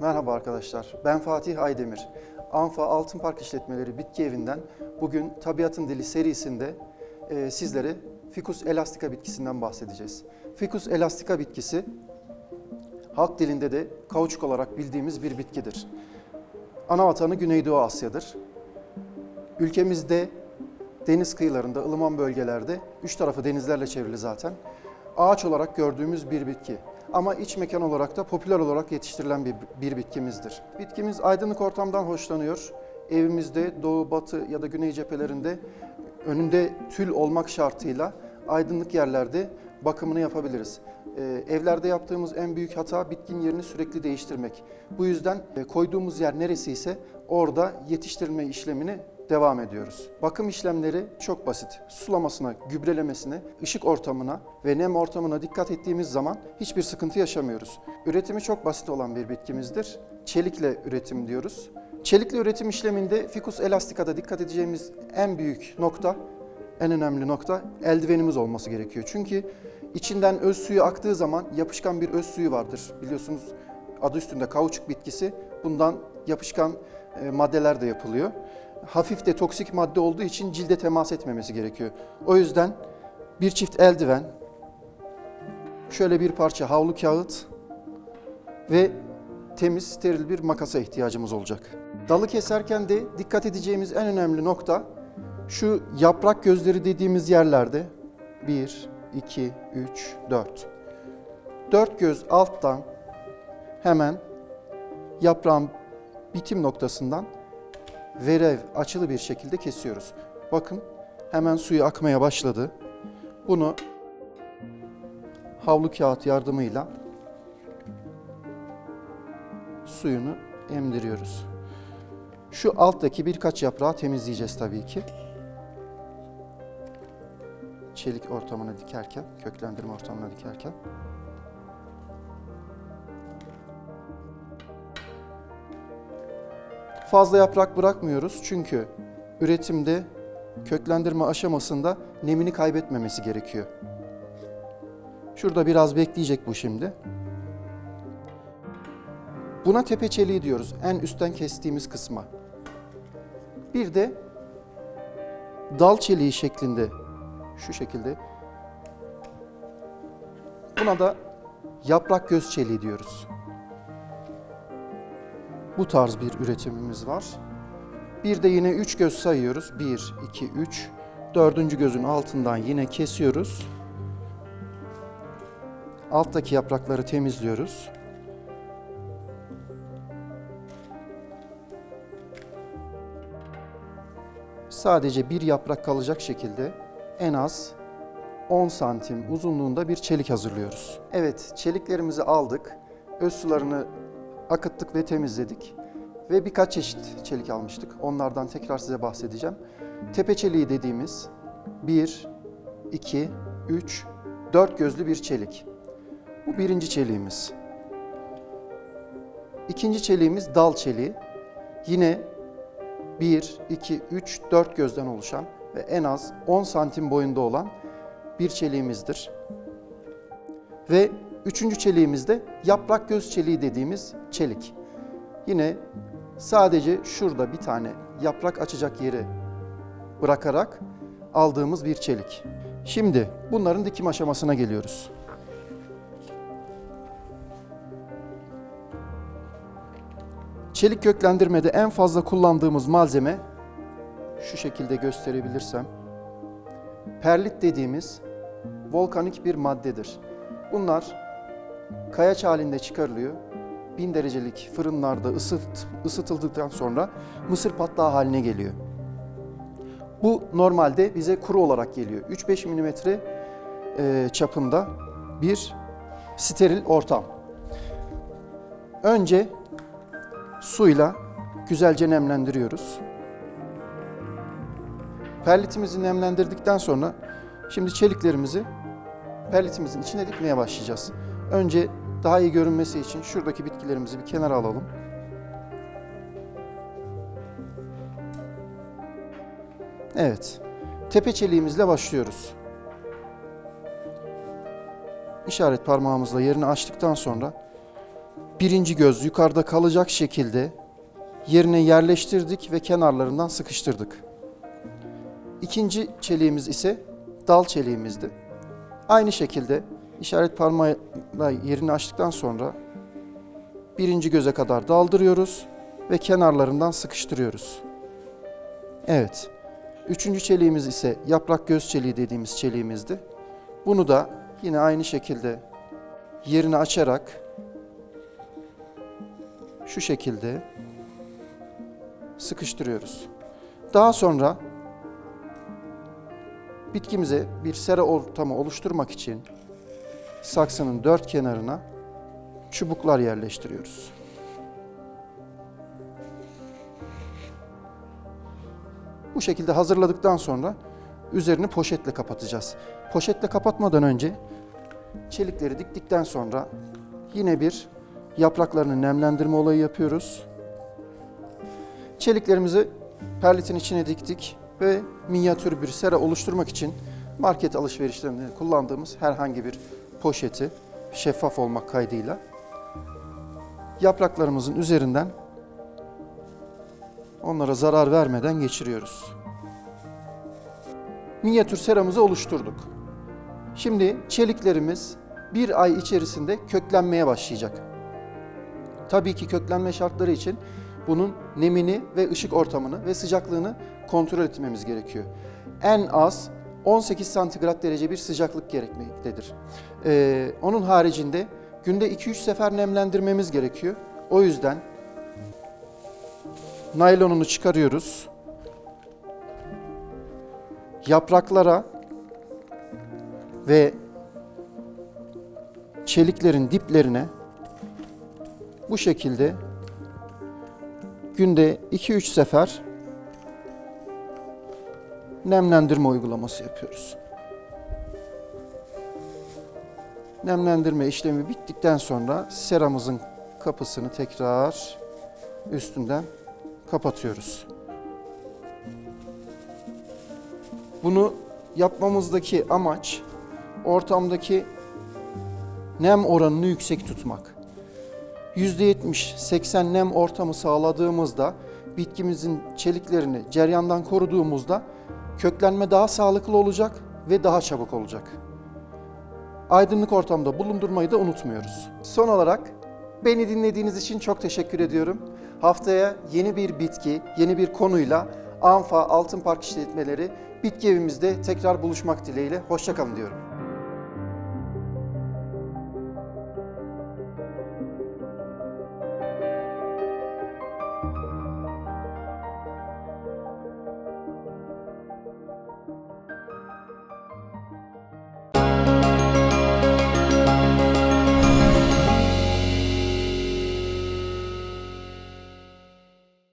Merhaba arkadaşlar, ben Fatih Aydemir. Anfa Altın Park İşletmeleri Bitki Evi'nden bugün Tabiatın Dili serisinde sizlere Ficus elastica bitkisinden bahsedeceğiz. Ficus elastica bitkisi, halk dilinde de kauçuk olarak bildiğimiz bir bitkidir. Ana vatanı Güneydoğu Asya'dır. Ülkemizde deniz kıyılarında, ılıman bölgelerde, üç tarafı denizlerle çevrili zaten, ağaç olarak gördüğümüz bir bitki. Ama iç mekan olarak da popüler olarak yetiştirilen bir bitkimizdir. Bitkimiz aydınlık ortamdan hoşlanıyor. Evimizde doğu, batı ya da güney cephelerinde önünde tül olmak şartıyla aydınlık yerlerde bakımını yapabiliriz. Evlerde yaptığımız en büyük hata bitkinin yerini sürekli değiştirmek. Bu yüzden koyduğumuz yer neresiyse orada yetiştirilme işlemini devam ediyoruz. Bakım işlemleri çok basit. Sulamasına, gübrelemesine, ışık ortamına ve nem ortamına dikkat ettiğimiz zaman hiçbir sıkıntı yaşamıyoruz. Üretimi çok basit olan bir bitkimizdir. Çelikle üretim diyoruz. Çelikle üretim işleminde Ficus elastica'da dikkat edeceğimiz en büyük nokta, en önemli nokta eldivenimiz olması gerekiyor. Çünkü içinden öz suyu aktığı zaman yapışkan bir öz suyu vardır. Biliyorsunuz adı üstünde kauçuk bitkisi. Bundan yapışkan maddeler de yapılıyor. Hafif de toksik madde olduğu için cilde temas etmemesi gerekiyor. O yüzden bir çift eldiven, şöyle bir parça havlu kağıt ve temiz, steril bir makasa ihtiyacımız olacak. Dalı keserken de dikkat edeceğimiz en önemli nokta şu yaprak gözleri dediğimiz yerlerde 1, 2, 3, 4. 4 göz alttan hemen yaprağın bitim noktasından verev açılı bir şekilde kesiyoruz. Bakın hemen suyu akmaya başladı. Bunu havlu kağıt yardımıyla suyunu emdiriyoruz. Şu alttaki birkaç yaprağı temizleyeceğiz tabii ki. Çelik ortamına dikerken, köklendirme ortamına dikerken. Fazla yaprak bırakmıyoruz çünkü üretimde köklendirme aşamasında nemini kaybetmemesi gerekiyor. Şurada biraz bekleyecek bu şimdi. Buna tepe çeliği diyoruz, en üstten kestiğimiz kısma. Bir de dal çeliği şeklinde, şu şekilde. Buna da yaprak göz çeliği diyoruz. Bu tarz bir üretimimiz var. Bir de yine 3 göz sayıyoruz. 1, 2, 3. Dördüncü gözün altından yine kesiyoruz. Alttaki yaprakları temizliyoruz. Sadece bir yaprak kalacak şekilde en az 10 santim uzunluğunda bir çelik hazırlıyoruz. Evet, çeliklerimizi aldık. Öz sularını akıttık ve temizledik. Ve birkaç çeşit çelik almıştık. Onlardan tekrar size bahsedeceğim. Tepe çeliği dediğimiz 1, 2, 3, 4 gözlü bir çelik. Bu birinci çeliğimiz. İkinci çeliğimiz dal çeliği. Yine 1, 2, 3, 4 gözden oluşan ve en az 10 santim boyunda olan bir çeliğimizdir. Ve üçüncü çeliğimiz de yaprak göz çeliği dediğimiz çelik. Yine sadece şurada bir tane yaprak açacak yeri bırakarak aldığımız bir çelik. Şimdi bunların dikim aşamasına geliyoruz. Çelik köklendirmede en fazla kullandığımız malzeme, şu şekilde gösterebilirsem, perlit dediğimiz volkanik bir maddedir. Bunlar kayaç halinde çıkarılıyor. 1000 derecelik fırınlarda ısıtıldıktan sonra mısır patlağı haline geliyor. Bu normalde bize kuru olarak geliyor. 3-5 milimetre çapında bir steril ortam. Önce suyla güzelce nemlendiriyoruz. Perlitimizi nemlendirdikten sonra şimdi çeliklerimizi perlitimizin içine dikmeye başlayacağız. Önce daha iyi görünmesi için şuradaki bitkilerimizi bir kenara alalım. Evet, tepe çeliğimizle başlıyoruz. İşaret parmağımızla yerini açtıktan sonra birinci göz yukarıda kalacak şekilde yerine yerleştirdik ve kenarlarından sıkıştırdık. İkinci çeliğimiz ise dal çeliğimizdi. Aynı şekilde işaret parmağıyla yerini açtıktan sonra birinci göze kadar daldırıyoruz ve kenarlarından sıkıştırıyoruz. Evet. Üçüncü çeliğimiz ise yaprak göz çeliği dediğimiz çeliğimizdi. Bunu da yine aynı şekilde yerini açarak şu şekilde sıkıştırıyoruz. Daha sonra bitkimize bir sera ortamı oluşturmak için saksının dört kenarına çubuklar yerleştiriyoruz. Bu şekilde hazırladıktan sonra üzerini poşetle kapatacağız. Poşetle kapatmadan önce çelikleri diktikten sonra yine bir yapraklarını nemlendirme olayı yapıyoruz. Çeliklerimizi perlitin içine diktik ve minyatür bir sera oluşturmak için market alışverişlerinde kullandığımız herhangi bir poşeti şeffaf olmak kaydıyla yapraklarımızın üzerinden onlara zarar vermeden geçiriyoruz. Minyatür seramızı oluşturduk. Şimdi çeliklerimiz bir ay içerisinde köklenmeye başlayacak. Tabii ki köklenme şartları için bunun nemini ve ışık ortamını ve sıcaklığını kontrol etmemiz gerekiyor. En az 18 santigrat derece bir sıcaklık gerekmektedir. Onun haricinde günde 2-3 sefer nemlendirmemiz gerekiyor. O yüzden naylonunu çıkarıyoruz. Yapraklara ve çeliklerin diplerine bu şekilde günde 2-3 sefer nemlendirme uygulaması yapıyoruz. Nemlendirme işlemi bittikten sonra seramızın kapısını tekrar üstünden kapatıyoruz. Bunu yapmamızdaki amaç ortamdaki nem oranını yüksek tutmak. %70-80 nem ortamı sağladığımızda bitkimizin çeliklerini ceryandan koruduğumuzda köklenme daha sağlıklı olacak ve daha çabuk olacak. Aydınlık ortamda bulundurmayı da unutmuyoruz. Son olarak beni dinlediğiniz için çok teşekkür ediyorum. Haftaya yeni bir bitki, yeni bir konuyla Anfa Altın Park İşletmeleri Bitki Evimizde tekrar buluşmak dileğiyle. Hoşça kalın diyorum.